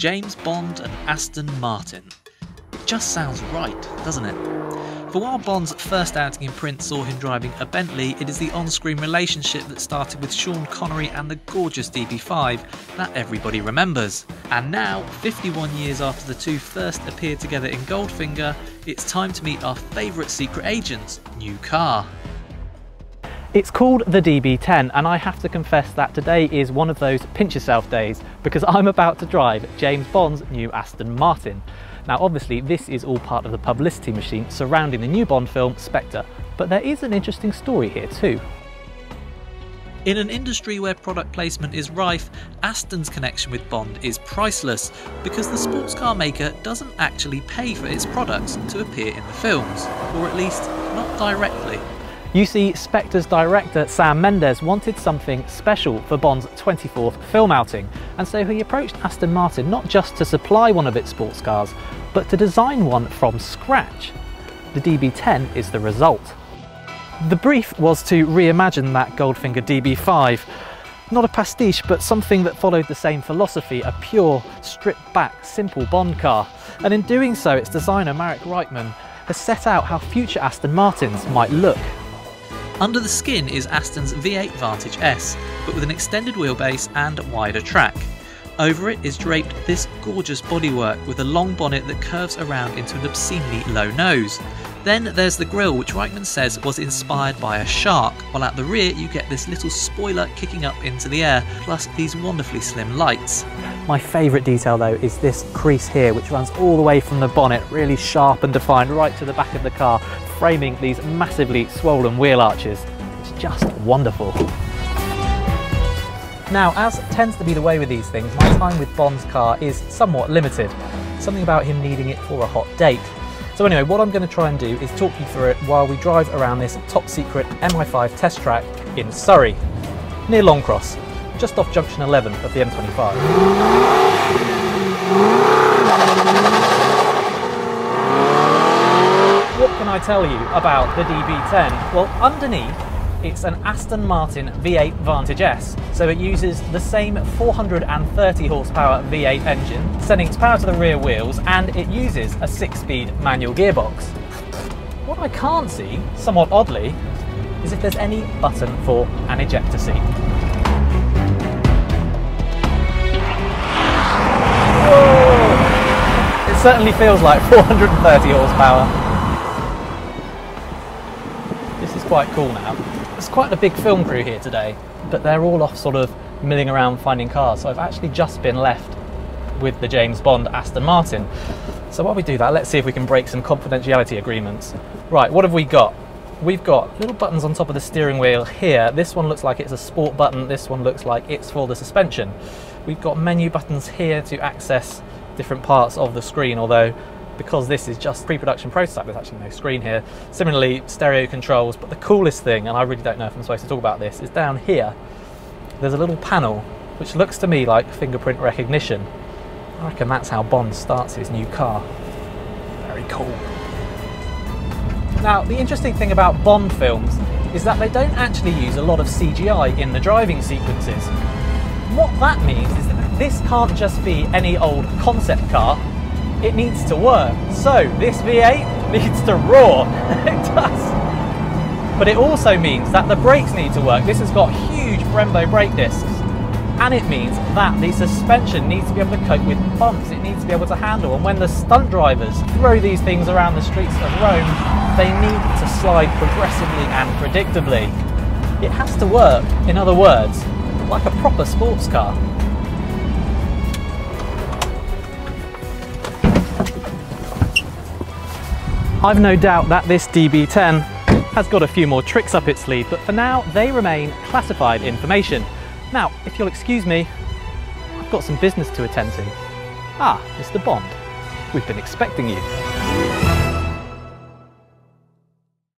James Bond and Aston Martin. It just sounds right, doesn't it? For while Bond's first outing in print saw him driving a Bentley, it is the on-screen relationship that started with Sean Connery and the gorgeous DB5 that everybody remembers. And now, 51 years after the two first appeared together in Goldfinger, it's time to meet our favourite secret agent's new car. It's called the DB10, and I have to confess that today is one of those pinch yourself days because I'm about to drive James Bond's new Aston Martin. Now obviously this is all part of the publicity machine surrounding the new Bond film SPECTRE, but there is an interesting story here too. In an industry where product placement is rife, Aston's connection with Bond is priceless because the sports car maker doesn't actually pay for its products to appear in the films, or at least not directly. You see, SPECTRE's director Sam Mendes wanted something special for Bond's 24th film outing, and so he approached Aston Martin not just to supply one of its sports cars, but to design one from scratch. The DB10 is the result. The brief was to reimagine that Goldfinger DB5. Not a pastiche, but something that followed the same philosophy, a pure, stripped-back, simple Bond car. And in doing so, its designer Marek Reitman has set out how future Aston Martins might look. Under the skin is Aston's V8 Vantage S, but with an extended wheelbase and wider track. Over it is draped this gorgeous bodywork with a long bonnet that curves around into an obscenely low nose. Then there's the grille, which Reitman says was inspired by a shark, while at the rear you get this little spoiler kicking up into the air, plus these wonderfully slim lights. My favourite detail though is this crease here, which runs all the way from the bonnet, really sharp and defined, right to the back of the car, framing these massively swollen wheel arches. It's just wonderful. Now, as tends to be the way with these things, my time with Bond's car is somewhat limited. Something about him needing it for a hot date. So anyway, what I'm going to try and do is talk you through it while we drive around this top secret MI5 test track in Surrey, near Longcross, just off junction 11 of the M25. What can I tell you about the DB10? Well, underneath it's an Aston Martin V8 Vantage S, so it uses the same 430 horsepower V8 engine, sending its power to the rear wheels, and it uses a 6-speed manual gearbox. What I can't see, somewhat oddly, is if there's any button for an ejector seat. Whoa! It certainly feels like 430 horsepower. This is quite cool now. There's quite a big film crew here today, but they're all off sort of milling around finding cars, so I've actually just been left with the James Bond Aston Martin. So while we do that, let's see if we can break some confidentiality agreements. Right, what have we got? We've got little buttons on top of the steering wheel here. This one looks like it's a sport button, this one looks like it's for the suspension. We've got menu buttons here to access different parts of the screen, although because this is just pre-production prototype, there's actually no screen here. Similarly, stereo controls, but the coolest thing, and I really don't know if I'm supposed to talk about this, is down here. There's a little panel, which looks to me like fingerprint recognition. I reckon that's how Bond starts his new car. Very cool. Now, the interesting thing about Bond films is that they don't actually use a lot of CGI in the driving sequences. What that means is that this can't just be any old concept car. It needs to work. So this V8 needs to roar. It does. But it also means that the brakes need to work. This has got huge Brembo brake discs. And it means that the suspension needs to be able to cope with bumps. It needs to be able to handle. And when the stunt drivers throw these things around the streets of Rome, they need to slide progressively and predictably. It has to work, in other words, like a proper sports car. I've no doubt that this DB10 has got a few more tricks up its sleeve, but for now they remain classified information. Now, if you'll excuse me, I've got some business to attend to. Ah, Mr. Bond, we've been expecting you.